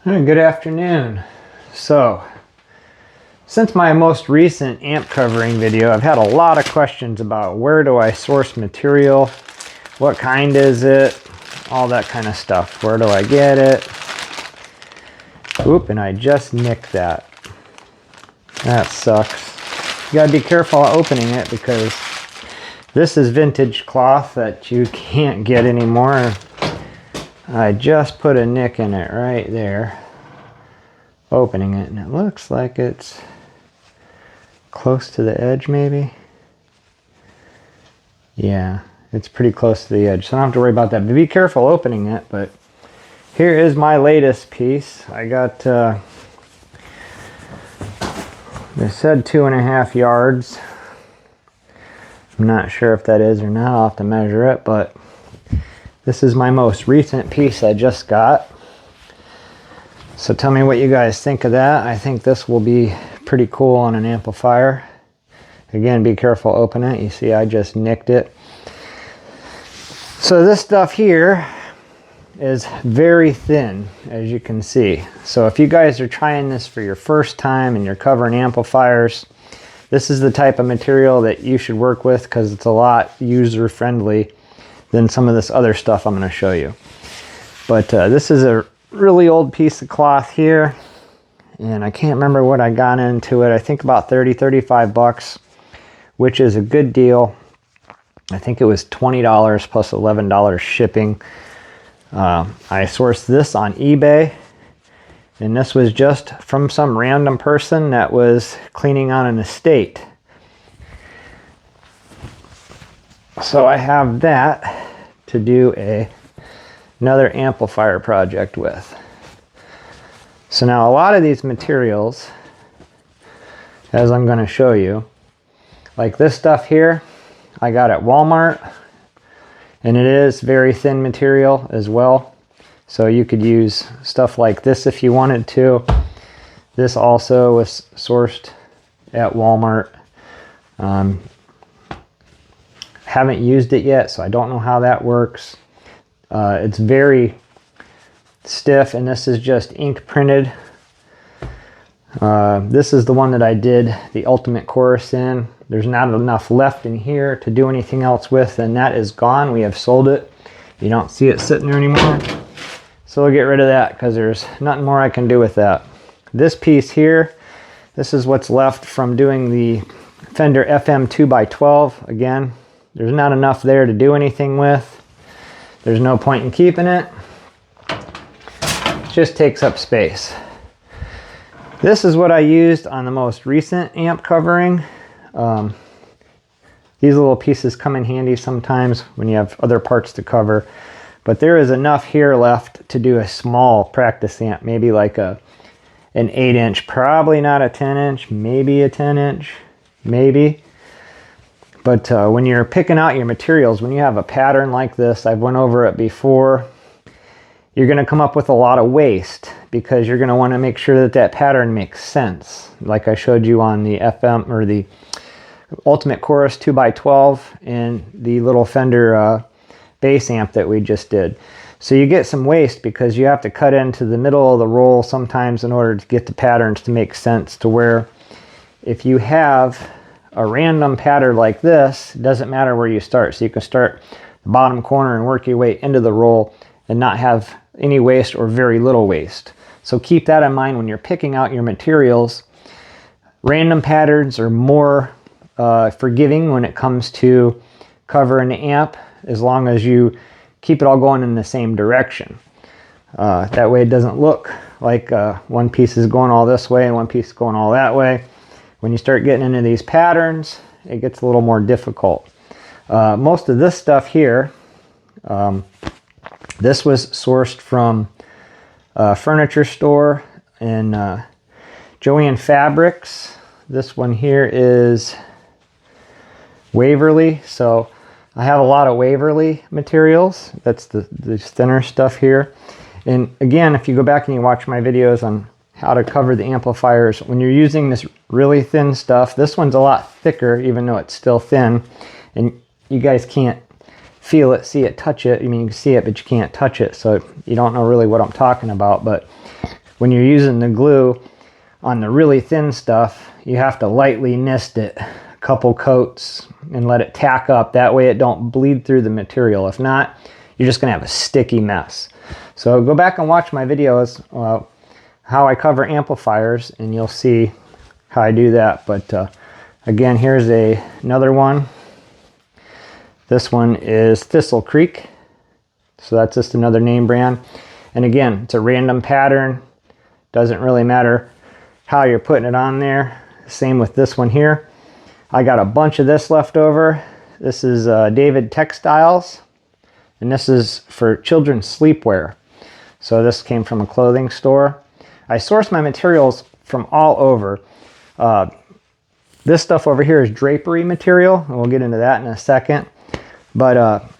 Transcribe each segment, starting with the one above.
Good afternoon. So, since my most recent amp covering video, I've had a lot of questions about where do I source material, what kind is it, all that kind of stuff. Where do I get it? Oop, and I just nicked that. That sucks. You gotta be careful opening it because this is vintage cloth that you can't get anymore. I just put a nick in it right there, opening it, and it looks like it's close to the edge maybe. Yeah, it's pretty close to the edge, so I don't have to worry about that. But be careful opening it. But here is my latest piece. I got, they said 2.5 yards. I'm not sure if that is or not. I'll have to measure it, but this is my most recent piece I just got. So tell me what you guys think of that. I think this will be pretty cool on an amplifier. Again, be careful opening it. You see I just nicked it. So this stuff here is very thin, as you can see. So if you guys are trying this for your first time and you're covering amplifiers, this is the type of material that you should work with because it's a lot user friendly than some of this other stuff I'm going to show you. But this is a really old piece of cloth here, and I can't remember what I got into it. I think about 30-35 bucks, which is a good deal. I think it was $20 plus $11 shipping. I sourced this on eBay, and this was just from some random person that was cleaning on an estate. So I have that to do another amplifier project with. So now a lot of these materials, as I'm going to show you, like this stuff here, I got at Walmart, and it is very thin material as well. So you could use stuff like this if you wanted to. This also was sourced at Walmart. Haven't used it yet, so I don't know how that works. It's very stiff, and this is just ink printed. This is the one that I did the ultimate chorus in. There's not enough left in here to do anything else with, and that is gone. We have sold it. You don't see it sitting there anymore. So we'll get rid of that because there's nothing more I can do with that. This piece here, this is what's left from doing the Fender FM 2x12. Again, there's not enough there to do anything with. There's no point in keeping it. It just takes up space. This is what I used on the most recent amp covering. These little pieces come in handy sometimes when you have other parts to cover. But there is enough here left to do a small practice amp, maybe like an 8-inch, probably not a 10-inch, maybe a 10-inch, maybe. But when you're picking out your materials, when you have a pattern like this, I've went over it before, you're going to come up with a lot of waste because you're going to want to make sure that that pattern makes sense. Like I showed you on the FM or the Ultimate Chorus 2x12 and the little Fender bass amp that we just did. So you get some waste because you have to cut into the middle of the roll sometimes in order to get the patterns to make sense, to where if you have a random pattern like this, it doesn't matter where you start. So you can start the bottom corner and work your way into the roll and not have any waste or very little waste. So keep that in mind when you're picking out your materials. Random patterns are more forgiving when it comes to covering the amp, as long as you keep it all going in the same direction. That way it doesn't look like one piece is going all this way and one piece is going all that way. When you start getting into these patterns, it gets a little more difficult. Most of this stuff here, this was sourced from a furniture store in Joanne Fabrics. This one here is Waverly. So I have a lot of Waverly materials. That's the thinner stuff here. And again, if you go back and you watch my videos on how to cover the amplifiers, when you're using this really thin stuff, this one's a lot thicker, even though it's still thin, and you guys can't feel it, see it, touch it. I mean, you can see it, but you can't touch it, so you don't know really what I'm talking about. But when you're using the glue on the really thin stuff, you have to lightly mist it a couple coats and let it tack up. That way it don't bleed through the material. If not, you're just going to have a sticky mess. So go back and watch my videos, how I cover amplifiers, and you'll see how I do that. But again, here's another one. This one is Thistle Creek. So that's just another name brand. And again, it's a random pattern. Doesn't really matter how you're putting it on there. Same with this one here. I got a bunch of this left over. This is David Textiles, and this is for children's sleepwear. So this came from a clothing store. I source my materials from all over. This stuff over here is drapery material, and we'll get into that in a second. But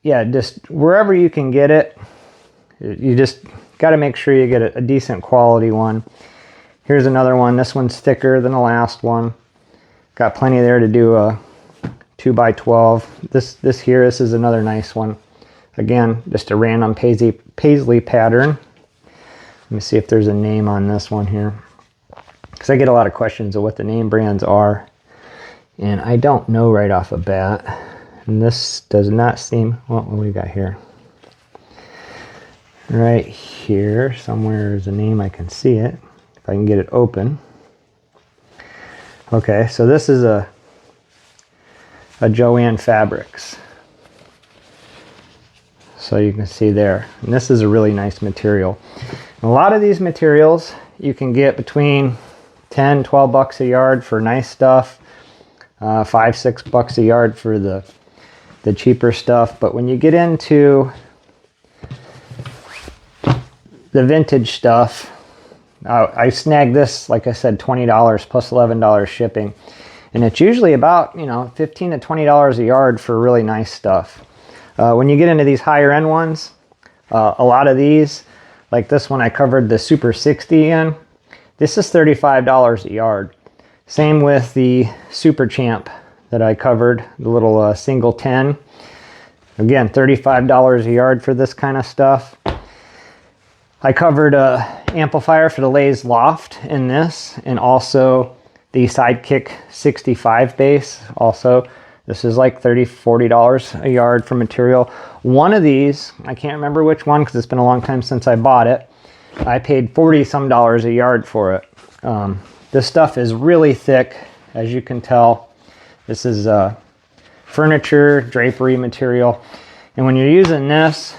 yeah, just wherever you can get it, you just got to make sure you get a decent quality one. Here's another one. This one's thicker than the last one. Got plenty there to do a 2x12. This is another nice one. Again, just a random paisley pattern. Let me see if there's a name on this one here, because I get a lot of questions of what the name brands are, and I don't know right off the bat. And this does not seem, what do we got here? Right here, somewhere is a name, I can see it, if I can get it open. Okay, so this is a Joanne Fabrics. So you can see there, and this is a really nice material. And a lot of these materials you can get between 10, 12 bucks a yard for nice stuff, 5, 6 bucks a yard for the cheaper stuff. But when you get into the vintage stuff, I snagged this, like I said, $20 plus $11 shipping, and it's usually about, you know, $15 to $20 a yard for really nice stuff. When you get into these higher end ones, a lot of these, like this one I covered the Super 60 in, this is $35 a yard. Same with the Super Champ that I covered, the little single 10. Again, $35 a yard for this kind of stuff. I covered a amplifier for the Lay's Loft in this, and also the Sidekick 65 bass. Also, this is like $30, $40 a yard for material. One of these, I can't remember which one because it's been a long time since I bought it. I paid $40 some a yard for it. This stuff is really thick, as you can tell. This is furniture, drapery material. And when you're using this,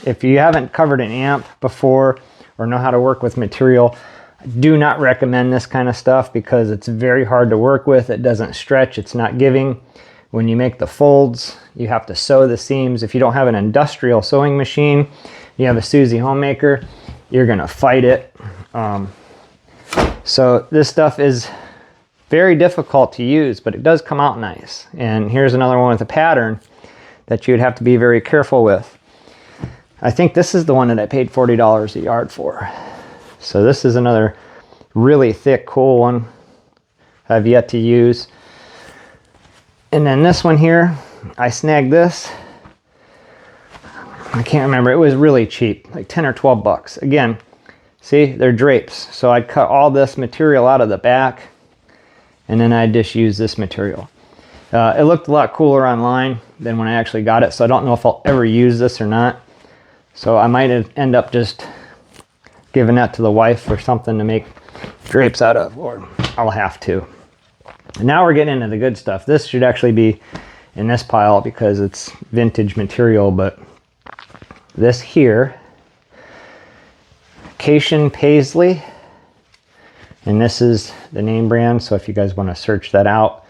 if you haven't covered an amp before or know how to work with material, I do not recommend this kind of stuff because it's very hard to work with. It doesn't stretch, it's not giving. When you make the folds, you have to sew the seams. If you don't have an industrial sewing machine, you have a Susie Homemaker, you're gonna fight it. So this stuff is very difficult to use, but it does come out nice. And here's another one with a pattern that you'd have to be very careful with. I think this is the one that I paid $40 a yard for. So this is another really thick, cool one I've yet to use. And then this one here, I snagged this. I can't remember, it was really cheap, like 10 or 12 bucks. Again, see, they're drapes. So I'd cut all this material out of the back, and then I just use this material. It looked a lot cooler online than when I actually got it, so I don't know if I'll ever use this or not. So I might end up just giving that to the wife or something to make drapes out of, or I'll have to. And now we're getting into the good stuff. This should actually be in this pile because it's vintage material, but this here, Cation Paisley, and this is the name brand, so if you guys want to search that out.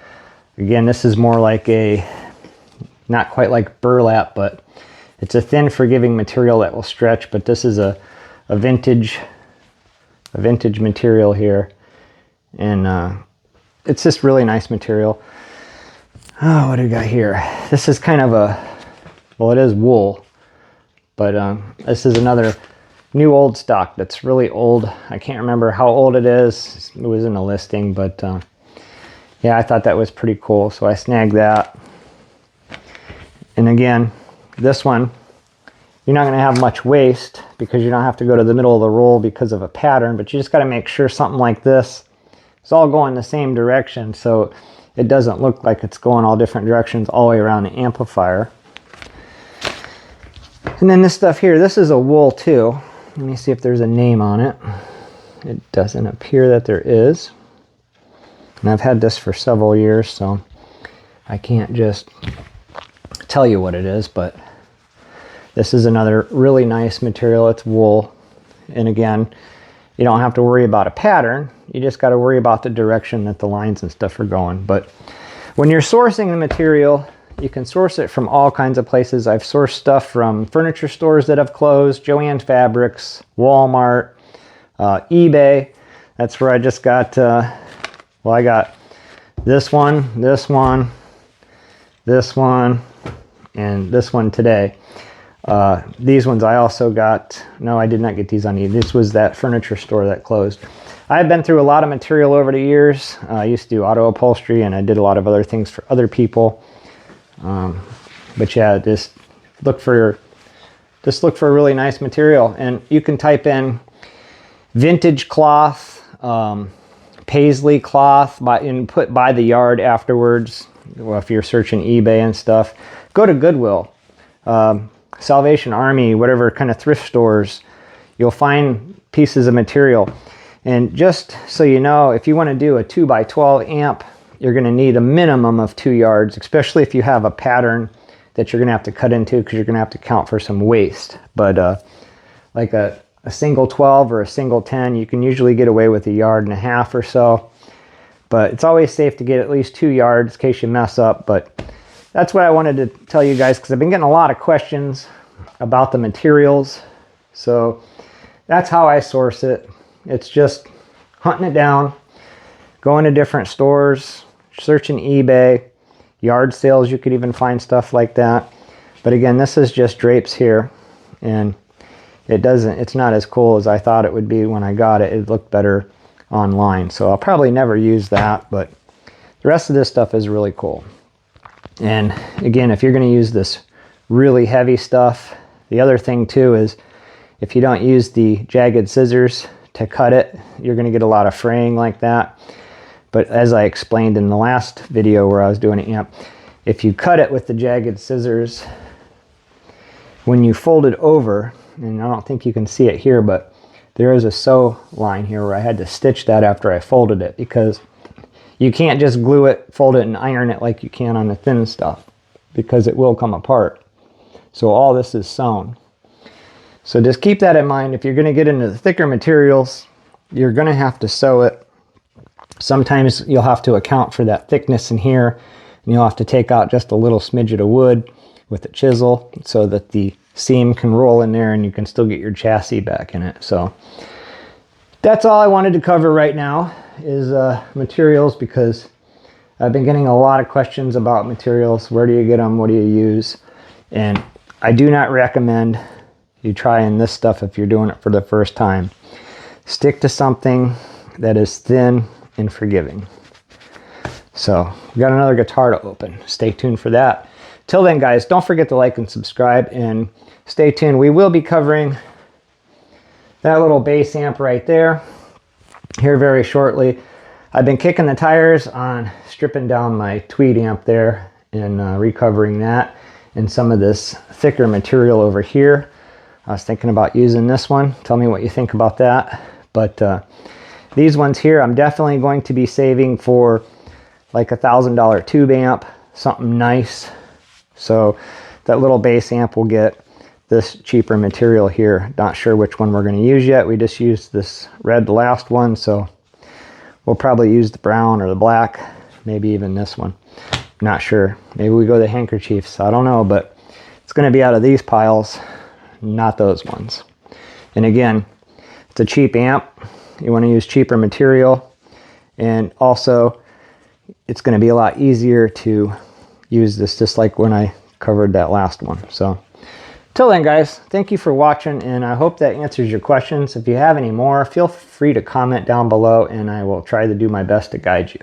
Again, this is more like a, not quite like burlap, but it's a thin, forgiving material that will stretch, but this is a vintage material here, and it's just really nice material. Oh, what do we got here? This is kind of a, well, it is wool, but this is another new old stock that's really old. I can't remember how old it is. It was in the listing, but yeah, I thought that was pretty cool, so I snagged that. And again, this one you're not going to have much waste because you don't have to go to the middle of the roll because of a pattern, but you just got to make sure something like this is all going the same direction so it doesn't look like it's going all different directions all the way around the amplifier. And then this stuff here, this is a wool too. Let me see if there's a name on it. It doesn't appear that there is. And I've had this for several years, so I can't just tell you what it is, but this is another really nice material. It's wool. And again, you don't have to worry about a pattern. You just got to worry about the direction that the lines and stuff are going. But when you're sourcing the material, you can source it from all kinds of places. I've sourced stuff from furniture stores that have closed, Joann Fabrics, Walmart, eBay. That's where I just got, well, I got this one, this one, this one, and this one today. These ones I also got, no, I did not get these on eBay. This was that furniture store that closed. I've been through a lot of material over the years. I used to do auto upholstery and I did a lot of other things for other people. But yeah, just look for a really nice material, and you can type in vintage cloth, paisley cloth, and put by the yard afterwards. Well, if you're searching eBay and stuff, go to Goodwill, Salvation Army, whatever kind of thrift stores, you'll find pieces of material. And just so you know, if you want to do a 2x12 amp, you're going to need a minimum of 2 yards, especially if you have a pattern that you're going to have to cut into, because you're going to have to count for some waste. But like a single 12 or a single 10, you can usually get away with 1.5 yards or so. But it's always safe to get at least 2 yards in case you mess up. But that's what I wanted to tell you guys, because I've been getting a lot of questions about the materials. So that's how I source it. It's just hunting it down, going to different stores, searching eBay, yard sales. You could even find stuff like that. But again, this is just drapes here, and it's not as cool as I thought it would be when I got it. It looked better online, so I'll probably never use that, but the rest of this stuff is really cool. And again, if you're going to use this really heavy stuff, the other thing too is if you don't use the jagged scissors to cut it, you're going to get a lot of fraying like that. But as I explained in the last video where I was doing an amp, if you cut it with the jagged scissors, when you fold it over, and I don't think you can see it here, but there is a sew line here where I had to stitch that after I folded it, because you can't just glue it, fold it, and iron it like you can on the thin stuff, because it will come apart. So all this is sewn. So just keep that in mind. If you're going to get into the thicker materials, you're going to have to sew it. Sometimes you'll have to account for that thickness in here, and you'll have to take out just a little smidget of wood with a chisel so that the seam can roll in there and you can still get your chassis back in it. So that's all I wanted to cover right now is materials, because I've been getting a lot of questions about materials. Where do you get them? What do you use? And I do not recommend you trying this stuff if you're doing it for the first time. Stick to something that is thin and forgiving. So we got another guitar to open. Stay tuned for that. Till then, guys, don't forget to like and subscribe, and stay tuned. We will be covering that little bass amp right there here very shortly. I've been kicking the tires on stripping down my tweed amp there and recovering that and some of this thicker material over here. I was thinking about using this one. Tell me what you think about that. But these ones here, I'm definitely going to be saving for like $1,000 tube amp, something nice. So that little bass amp will get this cheaper material here. Not sure which one we're going to use yet. We just used this red last one, so we'll probably use the brown or the black, maybe even this one. Not sure. Maybe we go the handkerchiefs. I don't know, but it's going to be out of these piles, not those ones. And again, it's a cheap amp. You want to use cheaper material, and also it's going to be a lot easier to use this, just like when I covered that last one. So till then, guys, thank you for watching, and I hope that answers your questions. If you have any more, feel free to comment down below, and I will try to do my best to guide you.